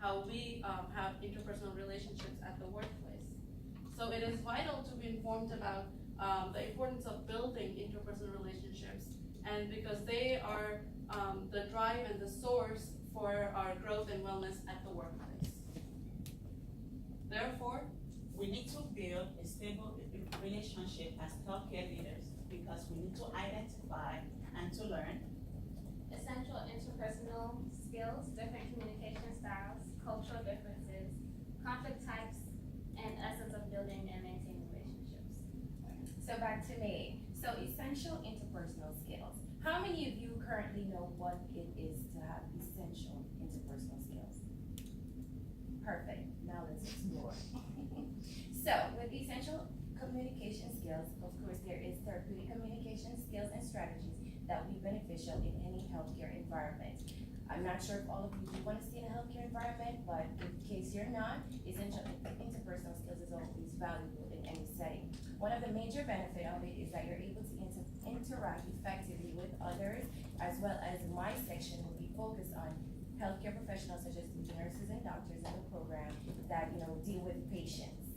how we have interpersonal relationships at the workplace. So it is vital to be informed about the importance of building interpersonal relationships, and because they are the drive and the source for our growth and wellness at the workplace. Therefore, we need to build a stable relationship as healthcare leaders because we need to identify and to learn essential interpersonal skills, different communication styles, cultural differences, conflict types, and essence of building and maintaining relationships. So back to me. So essential interpersonal skills. How many of you currently know what it is to have essential interpersonal skills? Perfect. Now let's explore. So with essential communication skills, of course, there is therapeutic communication skills and strategies that will be beneficial in any healthcare environment. I'm not sure if all of you do want to stay in a healthcare environment, but in case you're not, essential interpersonal skills is always valuable in any setting. One of the major benefits of it is that you're able to interact effectively with others, as well as my section will be focused on healthcare professionals such as the nurses and doctors in the program that deal with patients.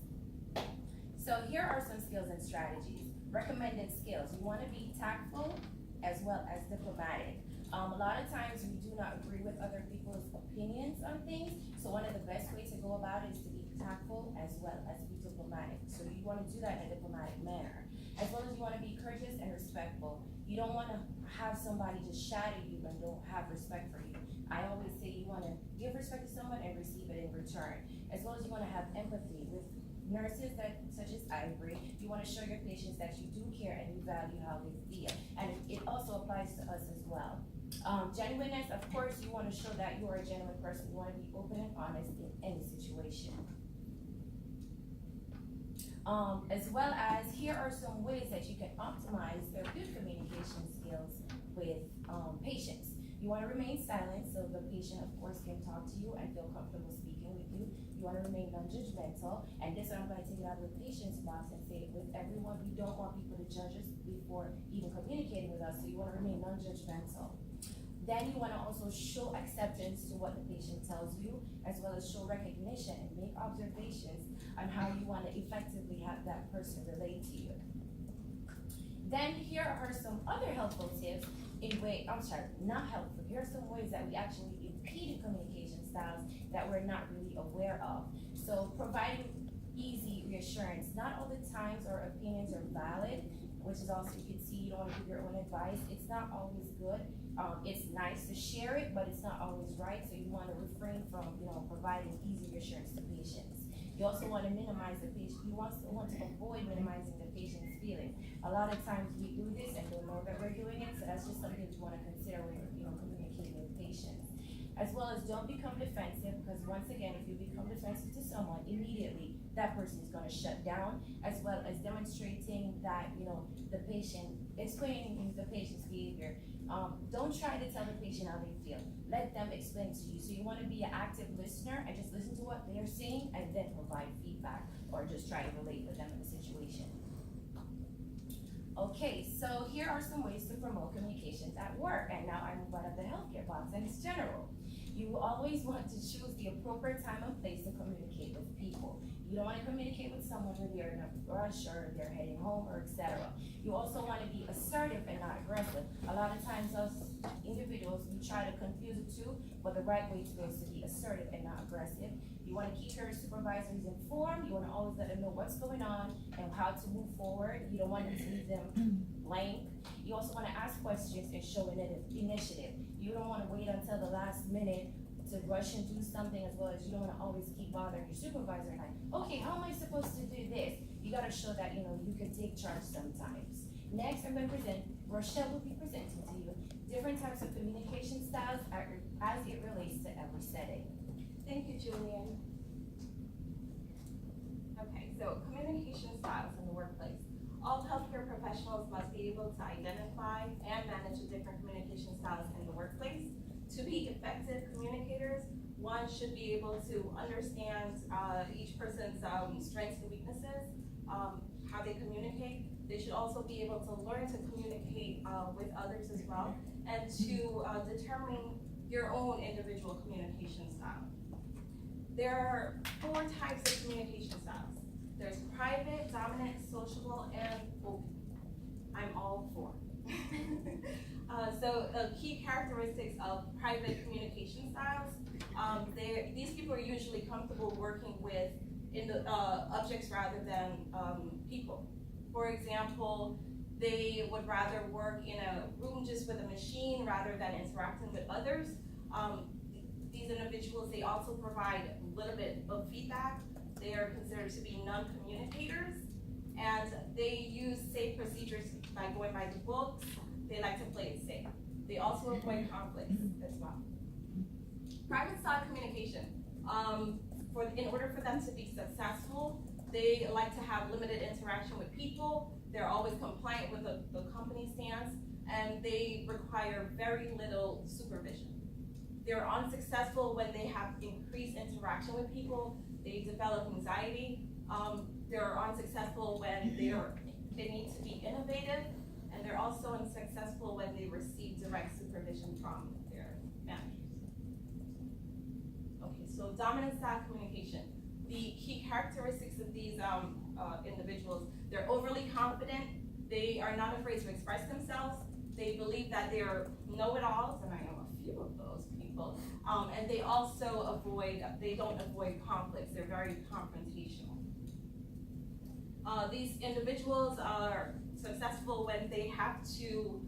So here are some skills and strategies. Recommended skills. You want to be tactful as well as diplomatic. A lot of times we do not agree with other people's opinions on things, so one of the best ways to go about it is to be tactful as well as be diplomatic. So you want to do that in a diplomatic manner. As well as you want to be courteous and respectful. You don't want to have somebody just shout at you and don't have respect for you. I always say you want to give respect to someone and receive it in return. As well as you want to have empathy with nurses such as Ivory. You want to show your patients that you do care and you value how they feel. And it also applies to us as well. Genuineness, of course, you want to show that you are a genuine person. You want to be open and honest in any situation. As well as, here are some ways that you can optimize their good communication skills with patients. You want to remain silent so the patient, of course, can talk to you and feel comfortable speaking with you. You want to remain non-judgmental, and this one I'm going to take it out of the patient's box and say it with everyone. We don't want people to judge us before even communicating with us, so you want to remain non-judgmental. Then you want to also show acceptance to what the patient tells you, as well as show recognition and make observations on how you want to effectively have that person relate to you. Then here are some other helpful tips not helpful. Here are some ways that we actually impede communication styles that we're not really aware of. So providing easy reassurance. Not all the times our opinions are valid, which is also, you can see, you don't want to give your own advice. It's not always good. It's nice to share it, but it's not always right. So you want to refrain from, providing easy reassurance to patients. You also want to minimize the patient. You want to avoid minimizing the patient's feelings. A lot of times we do this and don't know that we're doing it. So that's just something you want to consider when you're, communicating with patients. As well as don't become defensive, because once again, if you become defensive to someone, immediately that person is going to shut down, as well as demonstrating that, the patient, explaining the patient's behavior. Don't try to tell the patient how they feel. Let them explain to you. So you want to be an active listener and just listen to what they're saying and then provide feedback or just try to relate with them in the situation. Okay, so here are some ways to promote communications at work. And now I move out of the healthcare box and it's general. You always want to choose the appropriate time and place to communicate with people. You don't want to communicate with someone when they're in a rush or they're heading home or etc. You also want to be assertive and not aggressive. A lot of times us individuals, we try to confuse the two, but the right way to go is to be assertive and not aggressive. You want to keep your supervisors informed. You want to always let them know what's going on and how to move forward. You don't want to leave them blank. You also want to ask questions and show initiative. You don't want to wait until the last minute to rush and do something, as well as you don't want to always keep bothering your supervisor like, okay, how am I supposed to do this? You got to show that, you can take charge sometimes. Next, I'm going to present, Rochelle will be presenting to you different types of communication styles as it relates to every setting. Thank you, Julian. Okay, so communication styles in the workplace. All healthcare professionals must be able to identify and manage the different communication styles in the workplace. To be effective communicators, one should be able to understand each person's strengths and weaknesses, how they communicate. They should also be able to learn to communicate with others as well, and to determine your own individual communication style. There are 4 types of communication styles. There's private, dominant, sociable, and open. I'm all 4. So key characteristics of private communication styles, these people are usually comfortable working with objects rather than people. For example, they would rather work in a room just with a machine rather than interacting with others. These individuals, they also provide a little bit of feedback. They are considered to be non-communicators, and they use safe procedures by going by the books. They like to play it safe. They also avoid conflicts as well. Private style communication. In order for them to be successful, they like to have limited interaction with people. They're always compliant with the company stance, and they require very little supervision. They're unsuccessful when they have increased interaction with people. They develop anxiety. They're unsuccessful when they need to be innovative, and they're also unsuccessful when they receive direct supervision from their managers. Okay, so dominant style communication. The key characteristics of these individuals, they're overly confident. They are not afraid to express themselves. They believe that they're know-it-alls, and I know a few of those people. And they also don't avoid conflicts. They're very confrontational. These individuals are successful when they have to,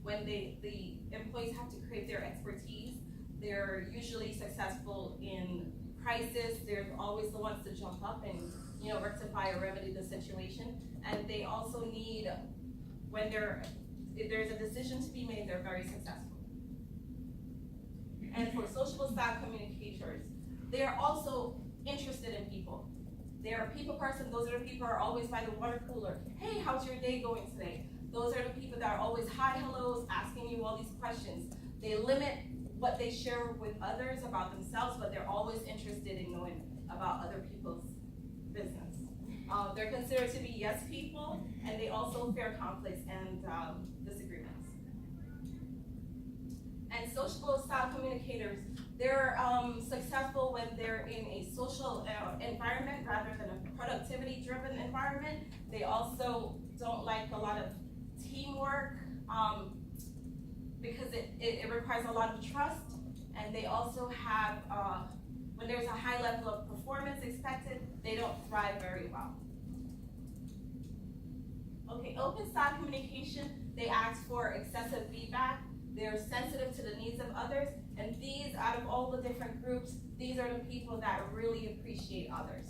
when the employees have to create their expertise. They're usually successful in crisis. They're always the ones to jump up and rectify or remedy the situation. And they also need, if there's a decision to be made, they're very successful. And for sociable style communicators, they're also interested in people. They're a people person. Those are the people who are always by the water cooler. Hey, how's your day going today? Those are the people that are always hi, hellos, asking you all these questions. They limit what they share with others about themselves, but they're always interested in knowing about other people's business. They're considered to be yes people, and they also fear conflicts and disagreements. And sociable style communicators, they're successful when they're in a social environment rather than a productivity-driven environment. They also don't like a lot of teamwork because it requires a lot of trust. And they also have, when there's a high level of performance expected, they don't thrive very well. Okay, open style communication, they ask for excessive feedback. They're sensitive to the needs of others, and these, out of all the different groups, these are the people that really appreciate others.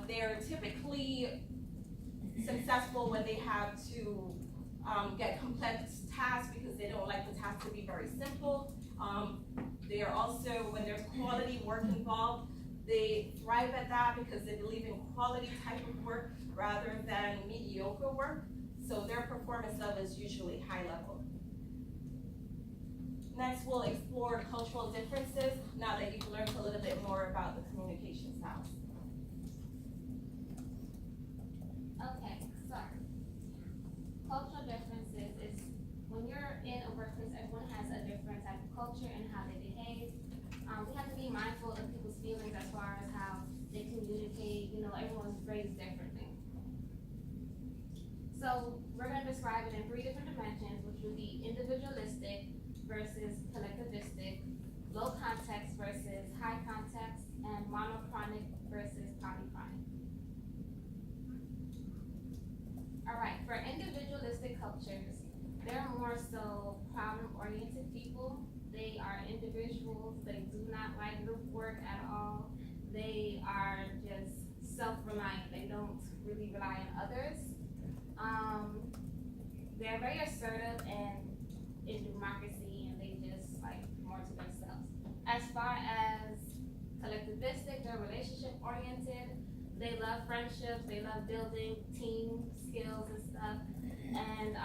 They're typically successful when they have to get complex tasks because they don't like the task to be very simple. They are also, when there's quality work involved, they thrive at that because they believe in quality type of work rather than mediocre work. So their performance level is usually high level. Next, we'll explore cultural differences now that you've learned a little bit more about the communication styles. Okay, so cultural differences is when you're in a workplace, everyone has a different type of culture and how they behave. We have to be mindful of people's feelings as far as how they communicate. Everyone's raised differently. So we're going to describe it in 3 different dimensions, which would be individualistic versus collectivistic, low context versus high context, and monochronic versus polychronic. All right, for individualistic cultures, they're more so problem-oriented people. They are individuals. They do not like group work at all. They are just self-reliant. They don't really rely on others. They're very assertive and in democracy, and they just like more to themselves. As far as collectivistic, they're relationship oriented. They love friendships. They love building team skills and stuff. And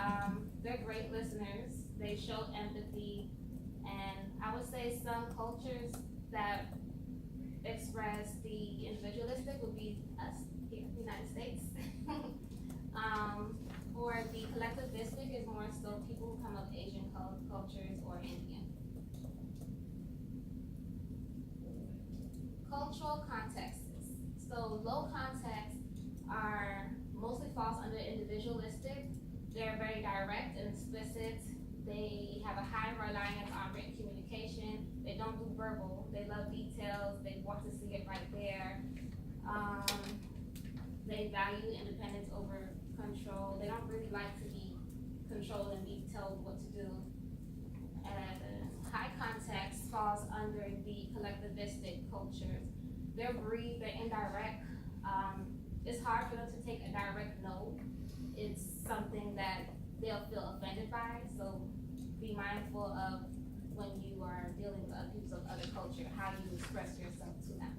they're great listeners. They show empathy. And I would say some cultures that express the individualistic would be us here in the United States. For the collectivistic is more so people who come of Asian cultures or Indian. cultural contexts. So low context are mostly falls under individualistic. They're very direct and explicit. They have a high reliance on written communication. They don't do verbal. They love details. They want to see it right there. They value independence over control. They don't really like to be controlled and be told what to do. And high context falls under the collectivistic cultures. They're brief, they're indirect. It's hard for them to take a direct no. It's something that they'll feel offended by, so be mindful of when you are dealing with other people of other culture, how you express yourself to them.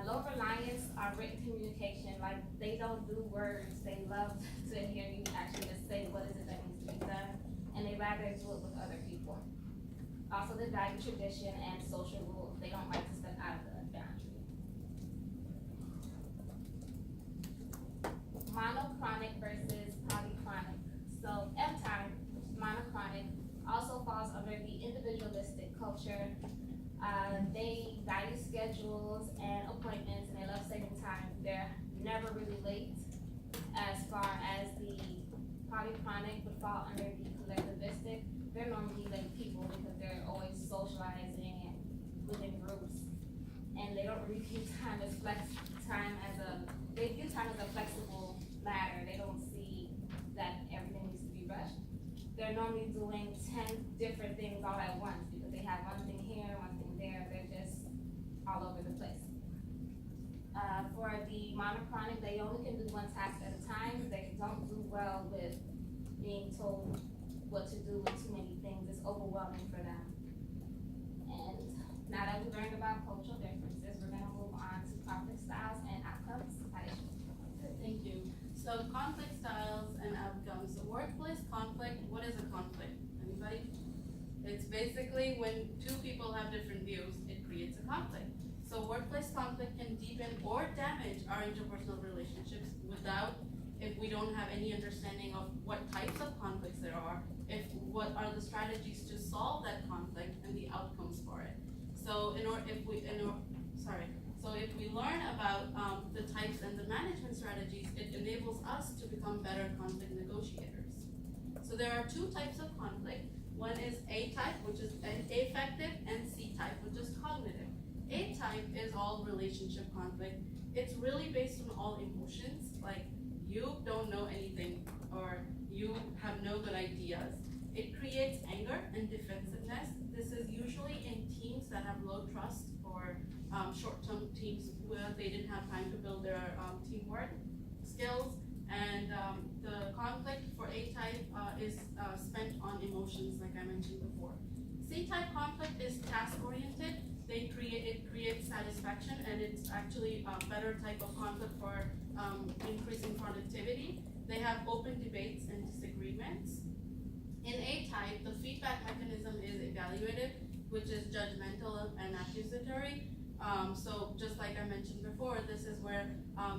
Low reliance on written communication, like they don't do words, they love to hear you actually just say what is it that needs to be done, and they rather do it with other people. Also, they value tradition and social rules. They don't like to step out of the boundary. Monochronic versus polychronic. So M-type, monochronic, also falls under the individualistic culture. They value schedules and appointments, and they love saving time. They're never really late. As far as the polychronic would fall under the collectivistic, they're normally late people because they're always socializing and within groups, and they don't really view time as they view time as a flexible matter. They don't see that everything needs to be rushed. They're normally doing 10 different things all at once because they have one thing here, one thing there. They're just all over the place. For the monochronic, they only can do one task at a time. They don't do well with being told what to do with too many things. It's overwhelming for them. And now that we learned about cultural differences, we're gonna move on to conflict styles and outcomes. Aisha. Thank you. So conflict styles and outcomes. So workplace conflict, what is a conflict? Anybody? It's basically when two people have different views, it creates a conflict. So workplace conflict can deepen or damage our interpersonal relationships if we don't have any understanding of what types of conflicts there are, what are the strategies to solve that conflict and the outcomes for it. So if we learn about the types and the management strategies, it enables us to become better conflict negotiators. So there are two types of conflict. One is A-type, which is affective, and C-type, which is cognitive. A-type is all relationship conflict. It's really based on all emotions, like you don't know anything or you have no good ideas. It creates anger and defensiveness. This is usually in teams that have low trust or short-term teams where they didn't have time to build their teamwork skills. And the conflict for A-type is spent on emotions, like I mentioned before. C-type conflict is task-oriented. It creates satisfaction, and it's actually a better type of conflict for increasing productivity. They have open debates and disagreements. In A-type, the feedback mechanism is evaluative, which is judgmental and accusatory. So just like I mentioned before, this is where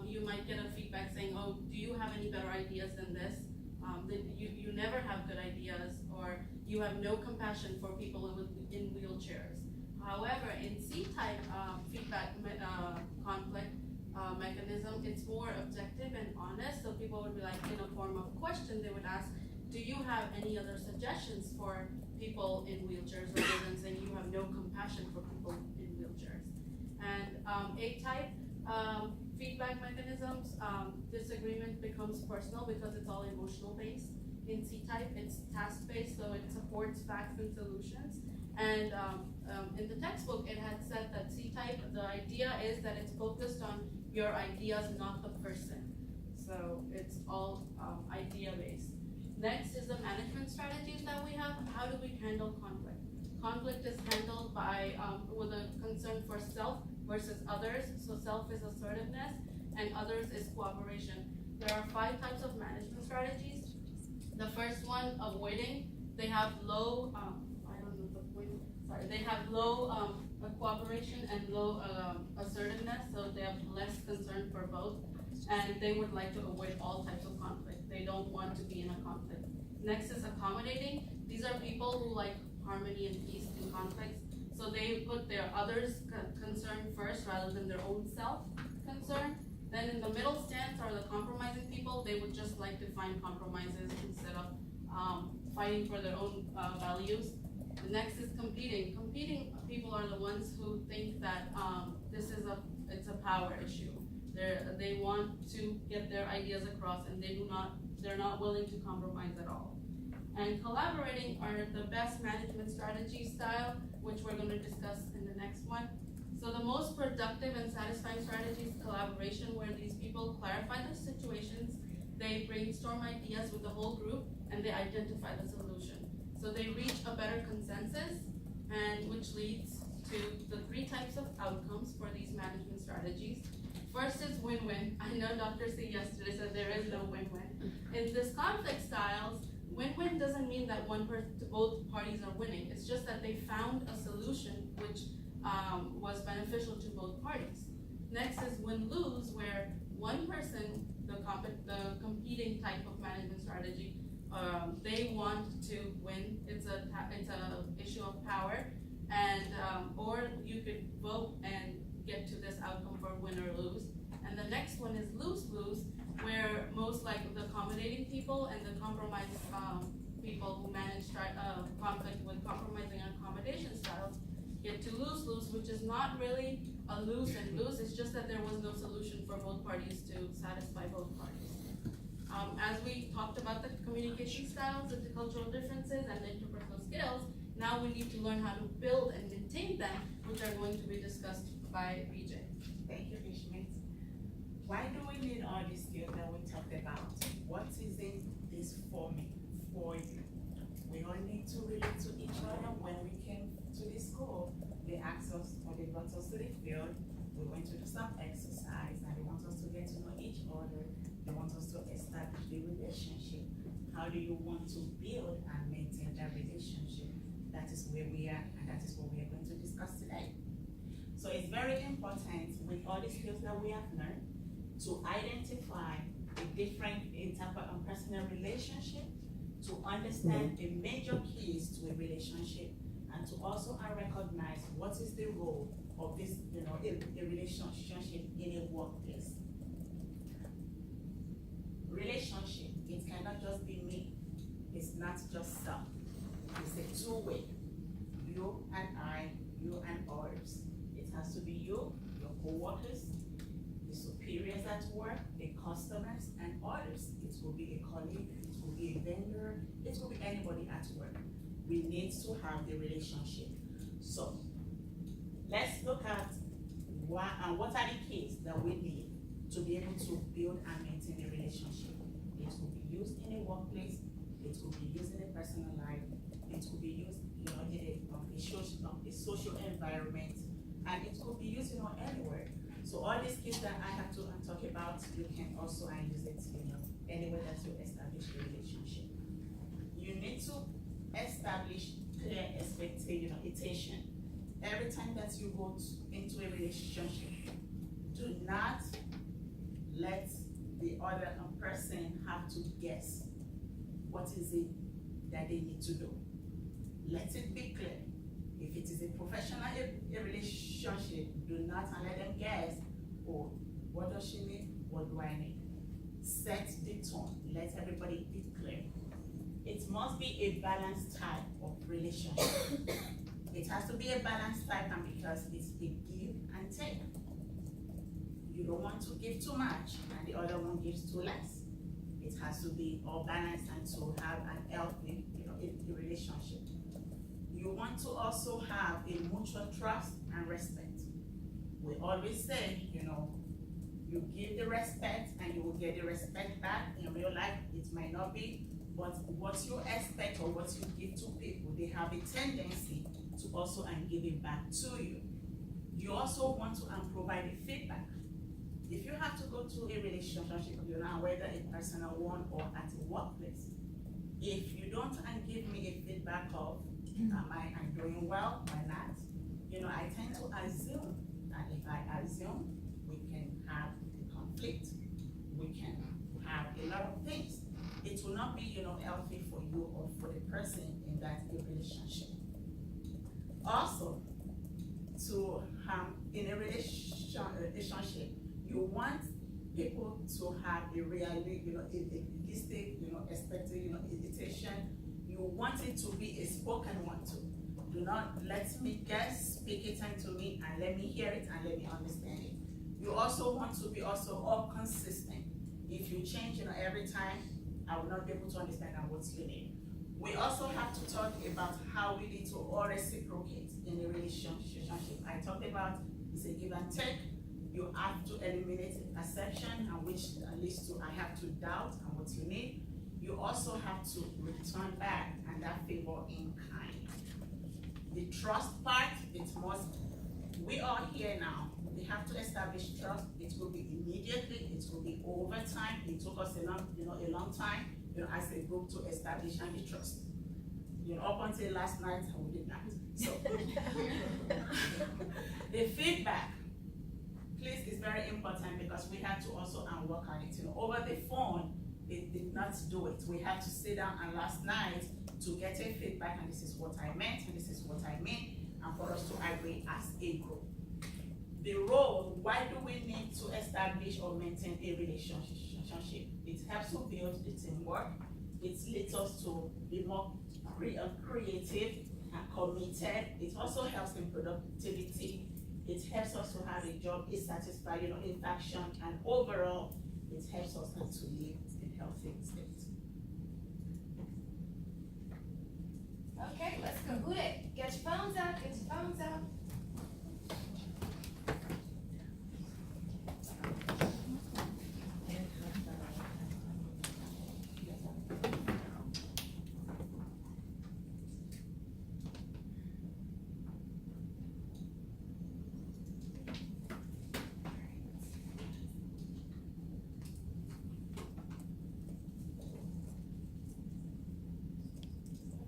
you might get a feedback saying, oh, do you have any better ideas than this? You never have good ideas, or you have no compassion for people in wheelchairs. However, in C-type feedback conflict mechanism, it's more objective and honest. So people would be like, in a form of question, they would ask, do you have any other suggestions for people in wheelchairs, rather than saying you have no compassion for people in wheelchairs. And A-type feedback mechanisms, disagreement becomes personal because it's all emotional based. In C-type, it's task based, so it supports facts and solutions. And in the textbook, it had said that C-type, the idea is that it's focused on your ideas, not the person. So it's all idea based. Next is the management strategies that we have. How do we handle conflict? Conflict is handled by with a concern for self versus others. So self is assertiveness and others is cooperation. There are 5 types of management strategies. The first one, avoiding. They have low, they have low cooperation and low assertiveness, so they have less concern for both, and they would like to avoid all types of conflict. They don't want to be in a conflict. Next is accommodating. These are people who like harmony and peace in conflicts. So So they put their others' concern first rather than their own self-concern. Then in the middle stance are the compromising people. They would just like to find compromises instead of fighting for their own values. The next is competing. Competing people are the ones who think that it's a power issue. They want to get their ideas across, and they're not willing to compromise at all. And collaborating are the best management strategy style, which we're going to discuss in the next one. So the most productive and satisfying strategy is collaboration, where these people clarify their situations, they brainstorm ideas with the whole group, and they identify the solution. So they reach a better consensus, and which leads to the 3 types of outcomes for these management strategies. First is win-win. I know Dr. C yesterday said there is no win-win. In this conflict styles, win-win doesn't mean that both parties are winning. It's just that they found a solution which was beneficial to both parties. Next is win-lose, where one person, the competing type of management strategy, they want to win. It's a issue of power, and or you could vote and get to this outcome for win or lose. And the next one is lose-lose, where most like the accommodating people and the compromise people who manage conflict with compromising and accommodation styles get to lose-lose, which is not really a lose and lose. It's just that there was no solution for both parties to satisfy both parties. As we talked about the communication styles, the cultural differences, and the interpersonal skills, now we need to learn how to build and maintain them, which are going to be discussed by BJ. Thank you, Ishmael. Why do we need all these skills that we talked about? What is in this for me, for you? We all need to relate to each other. When we came to this school, they asked us, or they brought us to the field, we went to do some exercise, and they want us to get to know each other. They want us to establish the relationship. How do you want to build and maintain that relationship? That is where we are, and that is what we are going to discuss today. So it's very important with all the skills that we have learned to identify the different interpersonal relationship, to understand the major keys to a relationship, and to also recognize what is the role of this, a relationship in a workplace. Relationship, it cannot just be me. It's not just self. It's a two-way. You and I, you and others. It has to be you, your co-workers, the superiors at work, the customers, and others. It will be a colleague, it will be a vendor, it will be anybody at work. We need to have the relationship. So let's look at what are the keys that we need to be able to build and maintain a relationship. It will be used in a workplace, it will be used in a personal life, it will be used in a social environment, and it could be used anywhere. So all these skills that I have to talk about, you can also use it anywhere that you establish a relationship. You need to establish clear expectation. Every time that you go into a relationship, do not let the other person have to guess what is it that they need to do. Let it be clear. If it is a professional relationship, do not let them guess, oh, what does she need? What do I need? Set the tone. Let everybody be clear. It must be a balanced type of relationship. It has to be a balanced type, and because it's a give and take. You don't want to give too much and the other one gives too less. It has to be all balanced and to have an healthy, a relationship. You want to also have a mutual trust and respect. We always say, you give the respect and you will get the respect back. In real life, it might not be, but what you expect or what you give to people, they have a tendency to also give it back to you. You also want to provide a feedback. If you have to go to a relationship, whether a personal one or at a workplace, if you don't give me a feedback of, am I doing well or not? I tend to assume, and if I assume, we can have a conflict. We can have a lot of things. It will not be, healthy for you or for the person in that relationship. Also, to in a relationship, you want people to have a realistic, expected, invitation. You want it to be a spoken one too. Do not let me guess, speak it into me, and let me hear it and let me understand it. You also want to be also all consistent. If you change, every time, I will not be able to understand what you need. We also have to talk about how we need to all reciprocate in a relationship. I talked about it's a give and take. You have to eliminate perception, and which leads to I have to doubt and what you need. You also have to return back and that favor in kind. The trust part, we are here now. We have to establish trust. It will be immediately, it will be over time. It took us a long time, as a group to establish any trust. Up until last night, we did not. So, the feedback, please, is very important because we have to also work on it. Over the phone, it did not do it. We had to sit down and last night to get a feedback, and this is what I meant, and this is what I mean, and for us to agree as a group. The role, why do we need to establish or maintain a relationship? It helps to build the teamwork. It leads us to be more creative and committed. It also helps in productivity. It helps us to have a job, is satisfied, in action, and overall, it helps us to live in healthy state. Okay, let's conclude it. Get your phones out, get your phones out.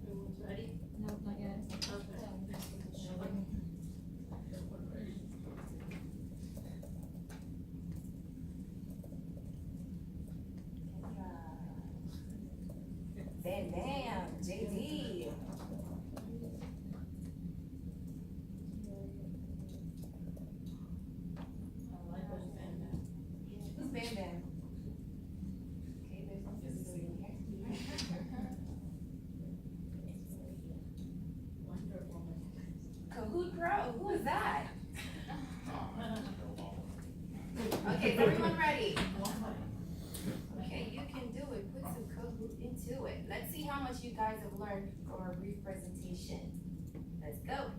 Everyone's ready? No, not yet. Bam Bam, JD. Who's Bam Bam? Okay, there's no Sicilian here. Kahoot Pro, who is that? Okay, is everyone ready? Okay, you can do it. Put some Kahoot into it. Let's see how much you guys have learned from our brief presentation. Let's go.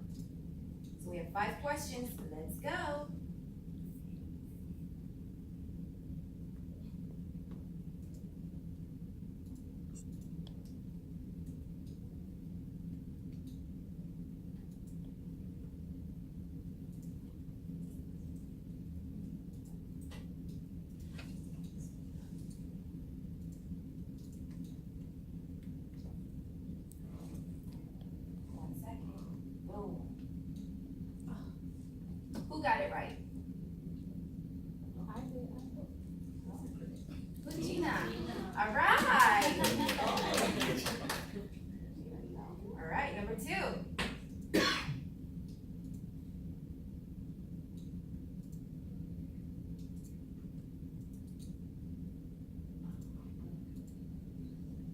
So we have 5 questions. Let's go. Who got it right? Who's Gina? All right. All right, number 2.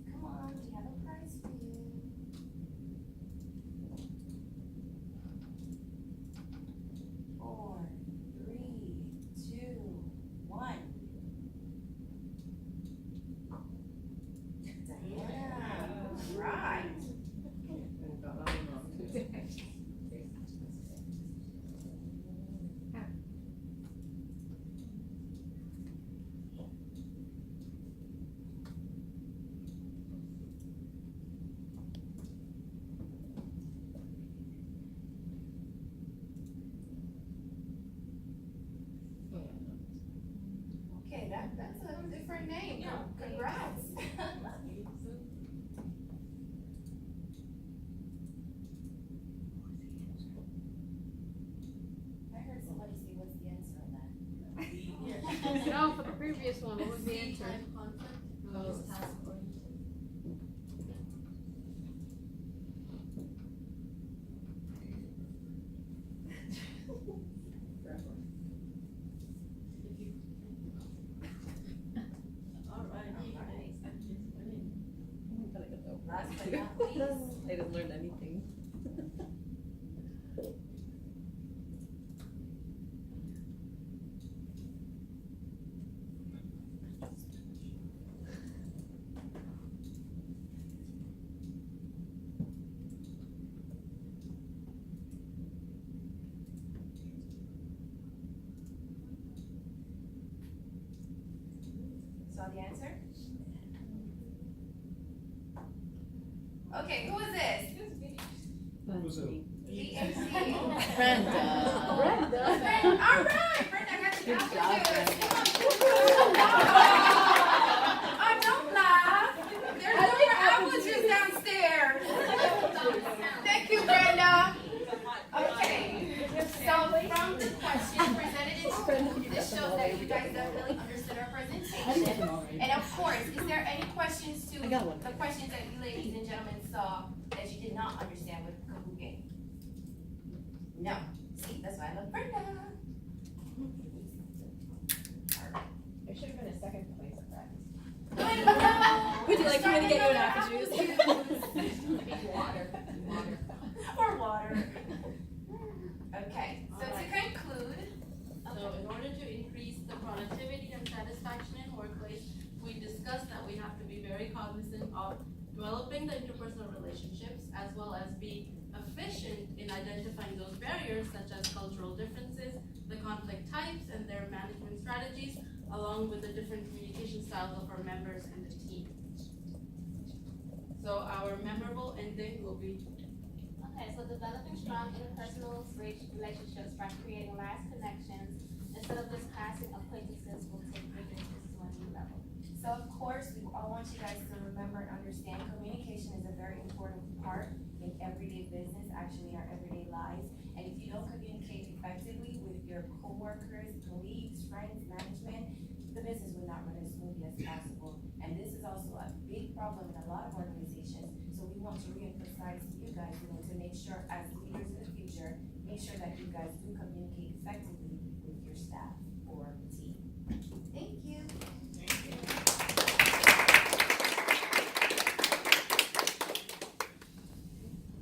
Come on, we have a prize for you. Four, 3, 2, 1. Diana, right. Okay, that's a different name. Yeah. Congrats. I heard somebody say, what's the answer on that? No, for the previous one, what was the answer? Time conflict. Oh. Is task oriented. Brenda. Brenda, all right, Brenda, I got you. Good job, Brenda. Oh, don't laugh. There's no more apple juice downstairs. Thank you, Brenda. Okay, so from the question presented in school, this shows that you guys definitely understood our presentation. And of course, is there any questions to I got one. the questions that you ladies and gentlemen saw that you did not understand with Kahoot game? No. See, that's why I love Brenda. There should have been a second place of that. Would you like me to get you an apple juice? Water. Or water. Okay, so to conclude, So in order to increase the productivity and satisfaction in workplace, we discussed that we have to be very cognizant of developing the interpersonal relationships as well as be efficient in identifying those barriers such as cultural differences, the conflict types and their management strategies, along with the different communication styles of our members and the team. So our memorable ending will be Okay, so developing strong interpersonal relationships by creating lasting connections instead of just passing acquaintances will take businesses to a new level. so of course, we all want you guys to remember and understand communication is a very important part in everyday business, actually our everyday lives. And if you don't communicate effectively with your coworkers, colleagues, friends, management, the business will not run as smoothly as possible. And this is also a big problem in a lot of organizations. So we want to reemphasize to you guys, to make sure as leaders in the future, make sure that you guys do communicate effectively with your staff or team.